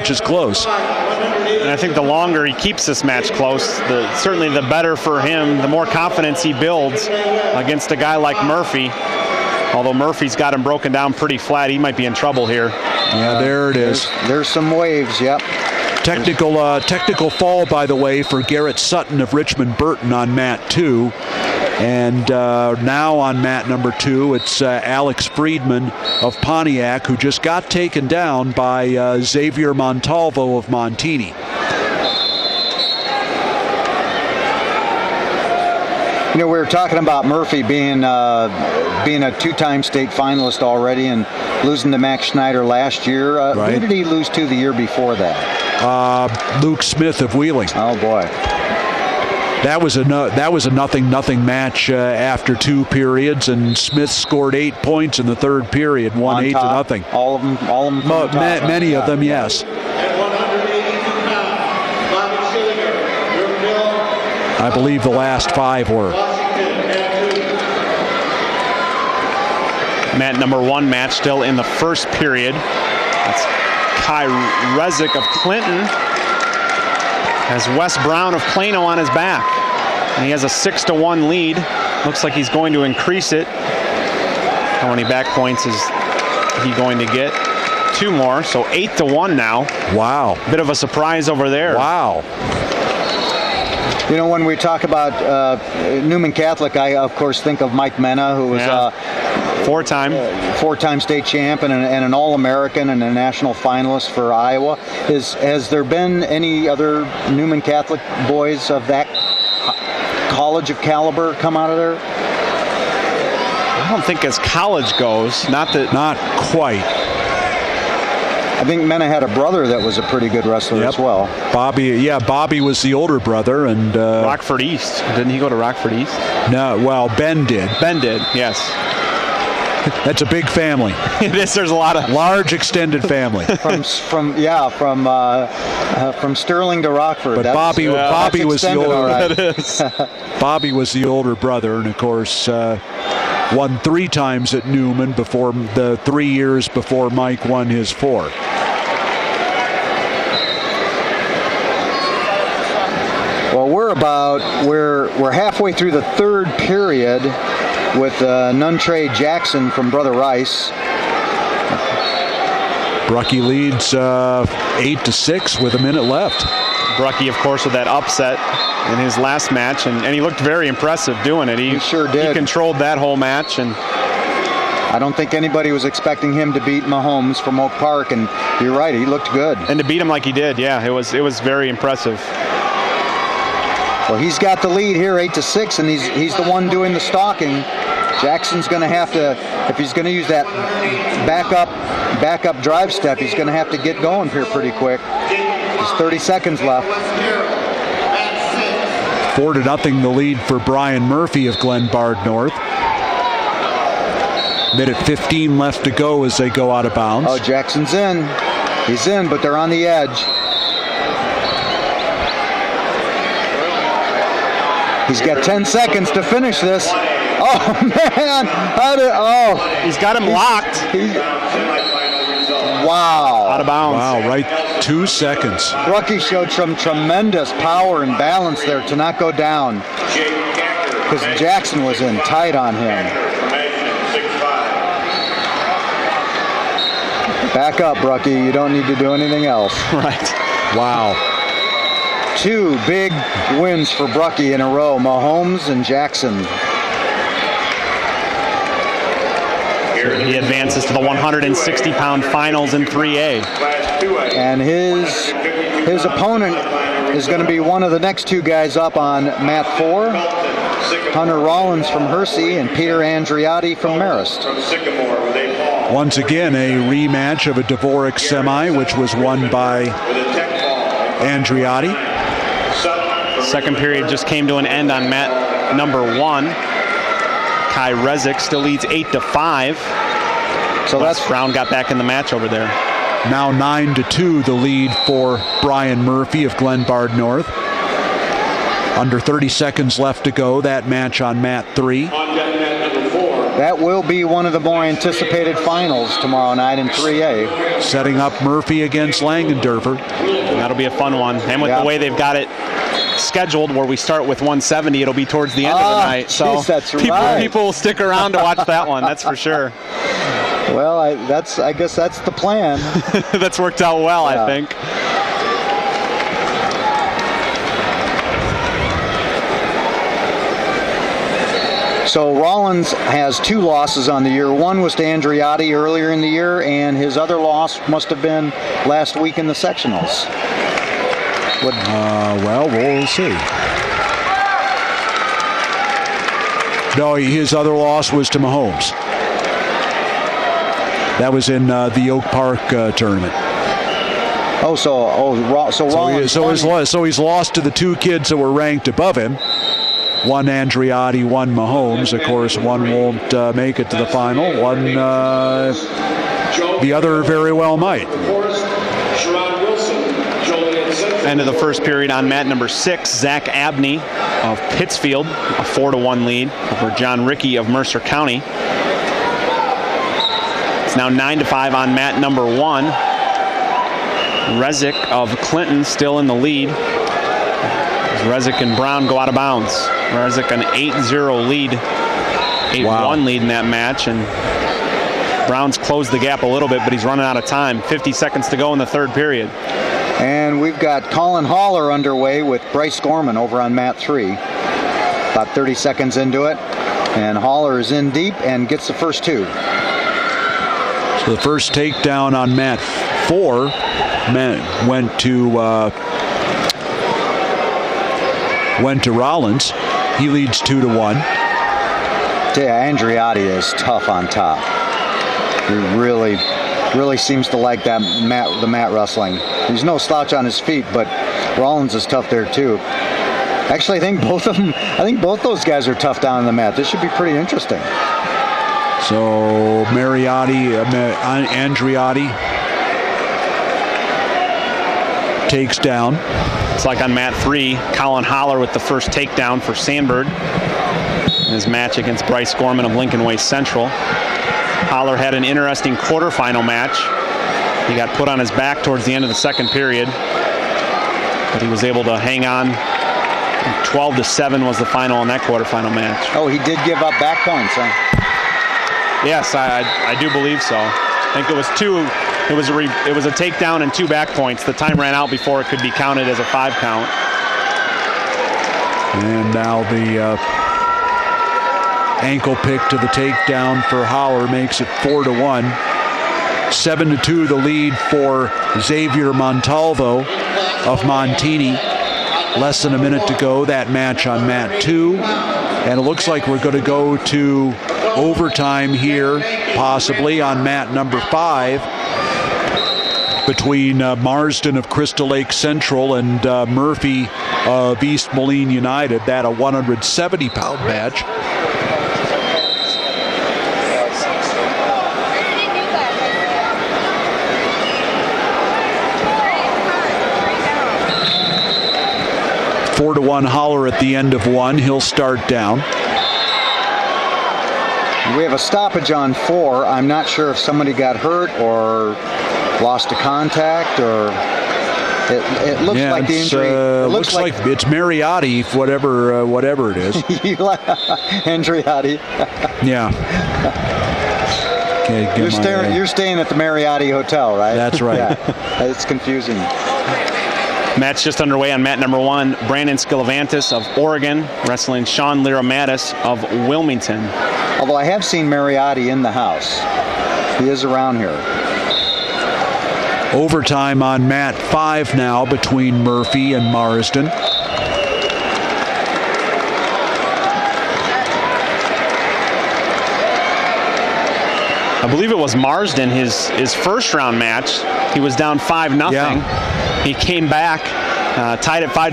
match is close. And I think the longer he keeps this match close, certainly the better for him, the more confidence he builds against a guy like Murphy. Although Murphy's got him broken down pretty flat, he might be in trouble here. Yeah, there it is. There's some waves, yep. Technical fall, by the way, for Garrett Sutton of Richmond Burton on mat 2. And now on mat number 2, it's Alex Friedman of Pontiac, who just got taken down by Xavier Montalvo of Montini. You know, we were talking about Murphy being a two-time state finalist already and losing to Max Schneider last year. Right. Who did he lose to the year before that? Luke Smith of Wheeling. Oh boy. That was a nothing match after 2 periods, and Smith scored 8 points in the 3rd period, won 8-0. All of them. Many of them, yes. I believe the last 5 were. Mat number 1 match still in the 1st period. That's Kai Rezick of Clinton has Wes Brown of Plano on his back. And he has a 6-1 lead. Looks like he's going to increase it. How many back points is he going to get? 2 more, so 8-1 now. Wow. Bit of a surprise over there. Wow. You know, when we talk about Newman Catholic, I, of course, think of Mike Mena, who was four-time state champ and an All-American and a national finalist for Iowa. Has there been any other Newman Catholic boys of that college of caliber come out of there? I don't think as college goes, not quite. I think Mena had a brother that was a pretty good wrestler as well. Bobby was the older brother, and Rockford East. Didn't he go to Rockford East? No, well, Ben did. Ben did, yes. That's a big family. It is. There's a lot of large extended family. from Sterling to Rockford. But Bobby was the older. Right. Bobby was the older brother, and of course won 3 times at Newman before the 3 years before Mike won his 4. Well, we're halfway through the 3rd period with Nuntre Jackson from Brother Rice. Brucky leads 8-6 with a minute left. Brucky, of course, with that upset in his last match, and he looked very impressive doing it. He sure did. He controlled that whole match, and I don't think anybody was expecting him to beat Mahomes from Oak Park, and you're right, he looked good. And to beat him like he did, yeah, it was very impressive. Well, he's got the lead here, 8-6, and he's the one doing the stalking. Jackson's going to have to, if he's going to use that backup drive step, he's going to have to get going here pretty quick. There's 30 seconds left. 4-0 the lead for Brian Murphy of Glenbard North. Minute 15 left to go as they go out of bounds. Oh, Jackson's in. He's in, but they're on the edge. He's got 10 seconds to finish this. Oh, man. He's got him locked. Wow. Out of bounds. Wow, right 2 seconds. Brucky showed some tremendous power and balance there to not go down, because Jackson was in tight on him. Back up, Brucky. You don't need to do anything else. Right. Wow. 2 big wins for Brucky in a row, Mahomes and Jackson. He advances to the 160-pound finals in 3A. And his opponent is going to be one of the next 2 guys up on mat 4, Hunter Rollins from Hersey and Peter Andriotti from Marist. Once again, a rematch of a Dvorak semi, which was won by Andriotti. Second period just came to an end on mat number 1. Kai Rezick still leads 8-5. So that's Brown got back in the match over there. Now 9-2 the lead for Brian Murphy of Glenbard North. Under 30 seconds left to go, that match on mat 3. That will be one of the more anticipated finals tomorrow night in 3A. setting up Murphy against Langendorfer. That'll be a fun one. And with the way they've got it scheduled, where we start with 170, it'll be towards the end of the night. So geez, that's people will stick around to watch that one. That's for sure. Well, I guess that's the plan. That's worked out well, I think. So Rollins has 2 losses on the year. One was to Andriotti earlier in the year, and his other loss must have been last week in the sectionals. Well, we'll see. No, his other loss was to Mahomes. That was in the Oak Park tournament. So he's lost to the 2 kids that were ranked above him. One Andriotti, one Mahomes. Of course, one won't make it to the final. One, the other very well might. End of the first period on mat number 6, Zach Abney of Pittsfield, a 4-1 lead over John Rickey of Mercer County. It's now 9-5 on mat number 1. Rezik of Clinton still in the lead. Rezik and Brown go out of bounds. Rezik an 8-0 lead, 8-1 lead in that match, and Brown's closed the gap a little bit, but he's running out of time. 50 seconds to go in the third period. And we've got Colin Haller underway with Bryce Gorman over on mat 3. About 30 seconds into it, and Haller is in deep and gets the first 2. So the first takedown on mat 4 went to Rollins. He leads 2-1. Andriotti is tough on top. He really seems to like the mat wrestling. He's no slouch on his feet, but Rollins is tough there too. Actually, I think both those guys are tough down on the mat. This should be pretty interesting. So Andriotti takes down. It's like on mat 3, Colin Haller with the first takedown for Sandberg in his match against Bryce Gorman of Lincoln Way Central. Haller had an interesting quarterfinal match. He got put on his back towards the end of the second period, but he was able to hang on. 12-7 was the final in that quarterfinal match. Oh, he did give up back points, huh? Yes, I do believe so. I think it was 2. It was a takedown and 2 back points. The time ran out before it could be counted as a 5 count. And now the ankle pick to the takedown for Haller makes it 4-1. 7-2 the lead for Xavier Montalvo of Montini. Less than a minute to go. That match on mat 2. And it looks like we're going to go to overtime here, possibly on mat number 5. Between Marsden of Crystal Lake Central and Murphy of East Moline United. That a 170-pound match. Four to 1 Haller at the end of 1. He'll start down. We have a stoppage on 4. I'm not sure if somebody got hurt or lost to contact, or it looks like the injury. It looks like it's Mariotti, whatever it is. Andriotti. Yeah. You're staying at the Mariotti Hotel, right? That's right. Yeah, it's confusing. Match just underway on mat number 1. Brandon Skilovantis of Oregon wrestling Sean Lira-Mattis of Wilmington. Although I have seen Mariotti in the house. He is around here. Overtime on mat 5 now between Murphy and Marsden. I believe it was Marsden, his first round match. He was down 5-0. Yeah. He came back, tied at 5-5.